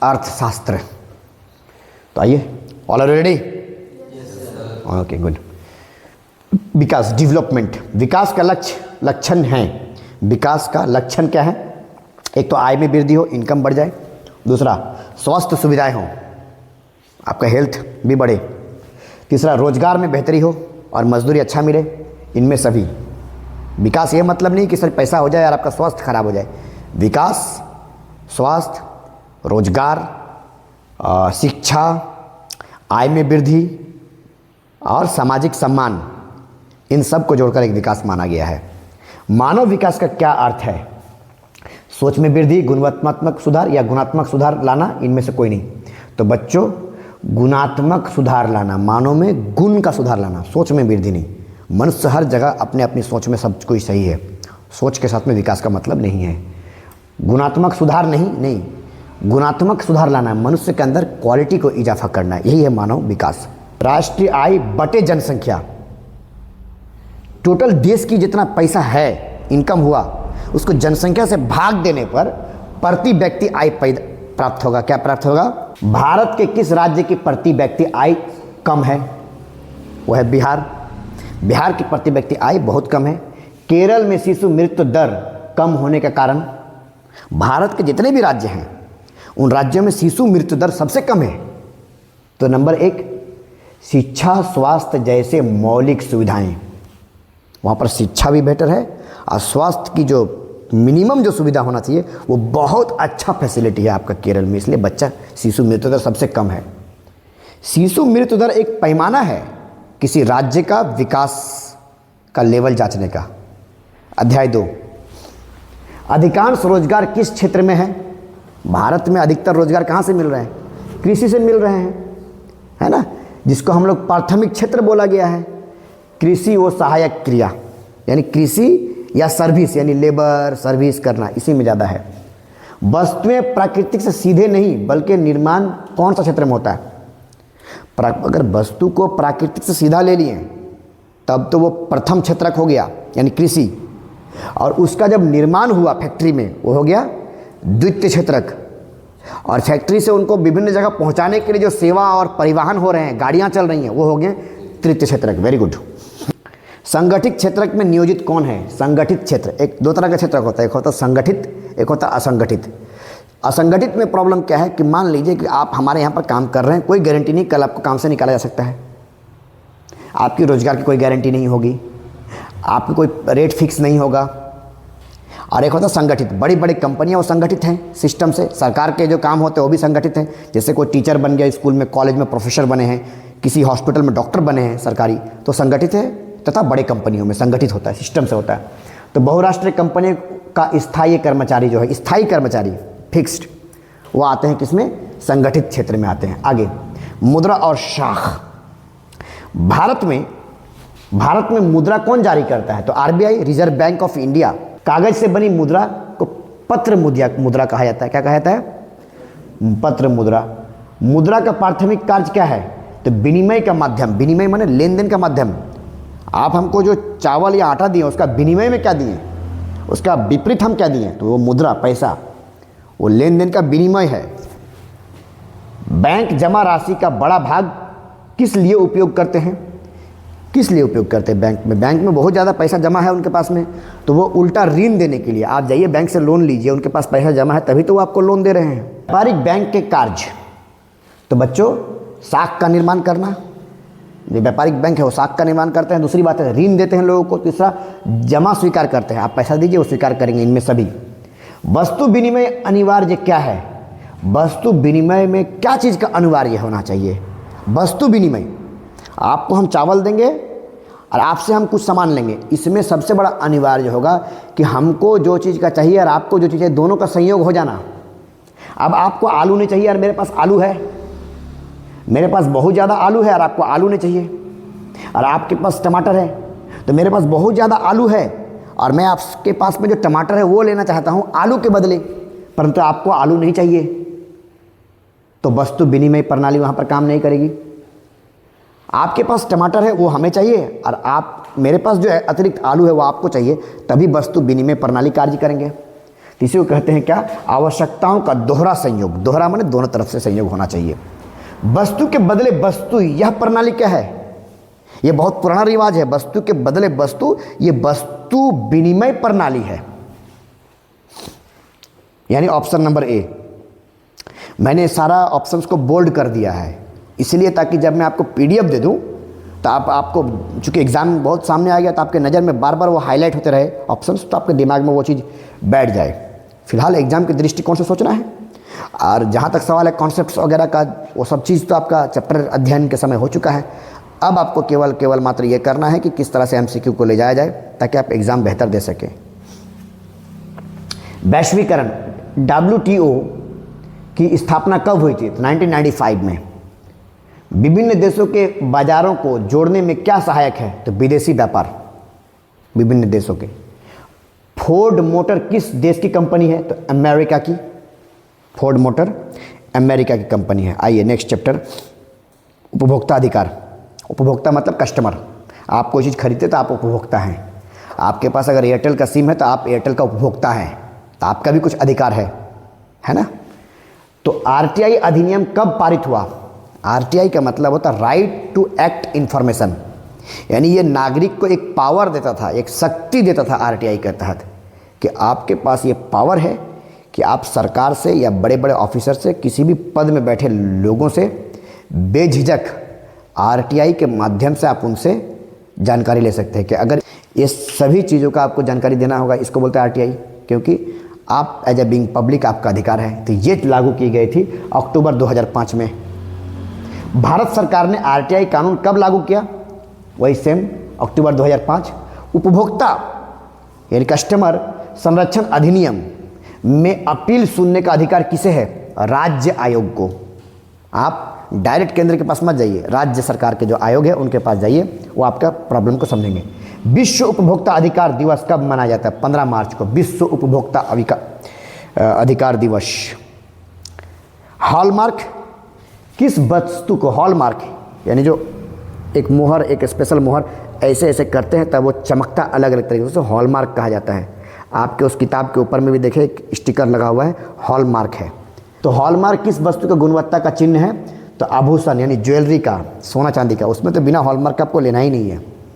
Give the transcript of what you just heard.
अर्थशास्त्र। तो आइए, all are ready? Okay, good. विकास, डेवलपमेंट, विकास का लक्षण है। विकास का लक्षण क्या है? एक तो आय में वृद्धि हो, इनकम बढ़ जाए। दूसरा, स्वास्थ्य सुविधाएं हो, आपका हेल्थ भी बढ़े। तीसरा, रोजगार में बेहतरी हो और मजदूरी अच्छा मिले। इनमें सभी विकास, ये मतलब नहीं कि सिर्फ पैसा हो जाए और आपका स्वास्थ्य खराब हो जाए। विकास, स्वास्थ्य, रोजगार, शिक्षा, आय में वृद्धि और सामाजिक सम्मान, इन सब को जोड़कर एक विकास माना गया है। मानव विकास का क्या अर्थ है? सोच में वृद्धि, गुणात्मक सुधार या गुणात्मक सुधार लाना, इनमें से कोई नहीं। तो बच्चों, गुणात्मक सुधार लाना, मानव में गुण का सुधार लाना, सोच में वृद्धि नहीं। मनुष्य हर जगह अपने अपनी सोच में सब कुछ सही है, सोच के साथ में विकास का मतलब नहीं है। गुणात्मक सुधार नहीं, गुणात्मक सुधार लाना, मनुष्य के अंदर क्वालिटी को इजाफा करना, यही है मानव विकास। राष्ट्रीय आय बटे जनसंख्या, टोटल देश की जितना पैसा है, इनकम हुआ, उसको जनसंख्या से भाग देने पर प्रति व्यक्ति आय प्राप्त होगा। क्या प्राप्त होगा? भारत के किस राज्य की प्रति व्यक्ति आय कम है? वो है बिहार। बिहार की प्रति व्यक्ति आय बहुत कम है। केरल में शिशु मृत्यु दर कम होने के कारण, भारत के जितने भी राज्य हैं उन राज्यों में शिशु मृत्यु दर सबसे कम है। तो नंबर 1, शिक्षा, स्वास्थ्य जैसे मौलिक सुविधाएं, वहाँ पर शिक्षा भी बेटर है और स्वास्थ्य की जो मिनिमम जो सुविधा होना चाहिए वो बहुत अच्छा फैसिलिटी है आपका केरल में, इसलिए बच्चा शिशु मृत्यु दर सबसे कम है। शिशु मृत्यु दर एक पैमाना है किसी राज्य का विकास का लेवल जांचने का। अध्याय 2, अधिकांश रोजगार किस क्षेत्र में है? भारत में अधिकतर रोजगार कहाँ से मिल रहे हैं? कृषि से मिल रहे हैं, है ना, जिसको हम लोग प्राथमिक क्षेत्र बोला गया है। कृषि वो सहायक क्रिया, यानी कृषि या सर्विस, यानी लेबर सर्विस करना, इसी में ज़्यादा है। वस्तुएं प्राकृतिक से सीधे नहीं बल्कि निर्माण कौन सा क्षेत्र में होता है? अगर वस्तु को प्राकृतिक से सीधा ले लिए तब तो वो प्रथम क्षेत्रक हो गया, यानी कृषि, और उसका जब निर्माण हुआ फैक्ट्री में वो हो गया द्वितीय क्षेत्रक, और फैक्ट्री से उनको विभिन्न जगह पहुंचाने के लिए जो सेवा और परिवहन हो रहे हैं, गाड़ियां चल रही हैं, वो हो गए तृतीय क्षेत्रक। Very good. संगठित क्षेत्रक में नियोजित कौन है? संगठित क्षेत्र, एक दो तरह का क्षेत्रक होता है, एक होता संगठित, एक होता असंगठित। असंगठित में प्रॉब्लम क्या है कि मान लीजिए कि आप हमारे यहाँ पर काम कर रहे हैं, कोई गारंटी नहीं कल आपको काम से निकाला जा सकता है, आपकी रोजगार की कोई गारंटी नहीं होगी, आपकी कोई रेट फिक्स नहीं होगा। और एक होता संगठित, बड़ी बड़ी कंपनियां वो संगठित हैं सिस्टम से, सरकार के जो काम होते हैं वो भी संगठित हैं। जैसे कोई टीचर बन गया, स्कूल में कॉलेज में प्रोफेसर बने हैं, किसी हॉस्पिटल में डॉक्टर बने हैं सरकारी, तो संगठित है। तथा बड़े कंपनियों में संगठित होता है, सिस्टम से होता है। तो बहुराष्ट्रीय कंपनी का स्थायी कर्मचारी जो है, स्थायी कर्मचारी फिक्स्ड, वो आते हैं किसमें? संगठित क्षेत्र में आते हैं। आगे, मुद्रा और शाख। भारत में मुद्रा कौन जारी करता है? तो RBI, reserve bank of India. कागज से बनी मुद्रा को पत्र मुद्रा कहा जाता है। क्या कहा जाता है? पत्र मुद्रा। मुद्रा का प्राथमिक कार्य क्या है? तो विनिमय का माध्यम, विनिमय माने लेन देन का माध्यम। आप हमको जो चावल या आटा दिए उसका विनिमय में क्या दिए, उसका विपरीत हम क्या दिए? तो वो मुद्रा, पैसा, वो लेन देन का विनिमय है। बैंक जमा राशि का बड़ा भाग किस लिए उपयोग करते हैं? किस लिए उपयोग करते हैं? बैंक में बहुत ज़्यादा पैसा जमा है उनके पास में, तो वो उल्टा ऋण देने के लिए। आप जाइए बैंक से लोन लीजिए, उनके पास पैसा जमा है तभी तो वो आपको लोन दे रहे हैं। व्यापारिक बैंक के कार्य, तो बच्चों साख का निर्माण करना, जो व्यापारिक बैंक है वो साख का निर्माण करते हैं। दूसरी बात है ऋण देते हैं लोगों को। तीसरा, जमा स्वीकार करते हैं, आप पैसा दीजिए वो स्वीकार करेंगे। इनमें सभी वस्तु विनिमय अनिवार्य क्या है? वस्तु विनिमय में क्या चीज़ का अनिवार्य होना चाहिए? वस्तु विनिमय, आपको हम चावल देंगे और आपसे हम कुछ सामान लेंगे, इसमें सबसे बड़ा अनिवार्य होगा कि हमको जो चीज़ का चाहिए और आपको जो चीज़ चाहिए, दोनों का संयोग हो जाना। अब आपको आलू नहीं चाहिए और मेरे पास आलू है, मेरे पास बहुत ज़्यादा आलू है और आपको आलू नहीं चाहिए, और आपके पास टमाटर है तो मेरे पास बहुत ज़्यादा आलू है और मैं आपके पास में जो टमाटर है वो लेना चाहता हूँ आलू के बदले, परंतु आपको आलू नहीं चाहिए, तो वस्तु विनिमय प्रणाली वहाँ पर काम नहीं करेगी। आपके पास टमाटर है वो हमें चाहिए और आप मेरे पास जो है अतिरिक्त आलू है वो आपको चाहिए, तभी वस्तु विनिमय प्रणाली कार्य करेंगे। तो इसी को कहते हैं क्या, आवश्यकताओं का दोहरा संयोग। दोहरा माने दोनों तरफ से संयोग होना चाहिए। वस्तु के बदले वस्तु, यह प्रणाली क्या है, यह बहुत पुराना रिवाज है। वस्तु के बदले वस्तु, ये वस्तु विनिमय प्रणाली है। यानी ऑप्शन नंबर ए। मैंने सारा ऑप्शंस को बोल्ड कर दिया है इसलिए ताकि जब मैं आपको पीडीएफ दे दूं तो आपको, चूंकि एग्जाम बहुत सामने आ गया तो आपके नज़र में बार बार वो हाईलाइट होते रहे ऑप्शंस, तो आपके दिमाग में वो चीज़ बैठ जाए। फिलहाल एग्जाम के दृष्टिकोण से सोचना है। और जहाँ तक सवाल है कॉन्सेप्ट्स वगैरह का, वो सब चीज़ तो आपका चैप्टर अध्ययन के समय हो चुका है। अब आपको केवल मात्र ये करना है कि किस तरह से एमसीक्यू को ले जाया जाए ताकि आप एग्ज़ाम बेहतर दे सकें। वैश्वीकरण, WTO की स्थापना कब हुई थी? तो 1995 में। विभिन्न देशों के बाजारों को जोड़ने में क्या सहायक है? तो विदेशी व्यापार, विभिन्न देशों के। फोर्ड मोटर किस देश की कंपनी है? तो अमेरिका की। फोर्ड मोटर अमेरिका की कंपनी है। आइए नेक्स्ट चैप्टर, उपभोक्ता अधिकार। उपभोक्ता मतलब कस्टमर। आप कोई चीज़ खरीदते तो आप उपभोक्ता हैं। आपके पास अगर एयरटेल का सिम है तो आप एयरटेल का उपभोक्ता हैं, तो आपका भी कुछ अधिकार है ना। तो आरटीआई अधिनियम कब पारित हुआ? आरटीआई का मतलब होता है राइट टू एक्ट इंफॉर्मेशन, यानी ये नागरिक को एक पावर देता था, एक शक्ति देता था आरटीआई के तहत कि आपके पास ये पावर है कि आप सरकार से या बड़े बड़े ऑफिसर से, किसी भी पद में बैठे लोगों से बेझिझक आरटीआई के माध्यम से आप उनसे जानकारी ले सकते हैं। कि अगर ये सभी चीज़ों का आपको जानकारी देना होगा, इसको बोलते हैं आरटीआई, क्योंकि आप एज ए बीइंग पब्लिक आपका अधिकार है। तो ये लागू की गई थी अक्टूबर 2005 में। भारत सरकार ने आरटीआई कानून कब लागू किया? वही सेम अक्टूबर 2005। उपभोक्ता यानी कस्टमर संरक्षण अधिनियम में अपील सुनने का अधिकार किसे है? राज्य आयोग को। आप डायरेक्ट केंद्र के पास मत जाइए, राज्य सरकार के जो आयोग है उनके पास जाइए, वो आपका प्रॉब्लम को समझेंगे। विश्व उपभोक्ता अधिकार दिवस कब मनाया जाता है? 15 मार्च को विश्व उपभोक्ता अधिकार दिवस। हॉलमार्क किस वस्तु को, हॉलमार्क यानी जो एक मोहर, एक स्पेशल मोहर ऐसे ऐसे करते हैं तब वो चमकता अलग अलग तरीके से, हॉलमार्क कहा जाता है। आपके उस किताब के ऊपर में भी देखें एक स्टिकर लगा हुआ है, हॉलमार्क है। तो हॉलमार्क किस वस्तु का गुणवत्ता का चिन्ह है? तो आभूषण यानी ज्वेलरी का, सोना चांदी का, उसमें तो बिना हॉलमार्क का आपको लेना ही नहीं है।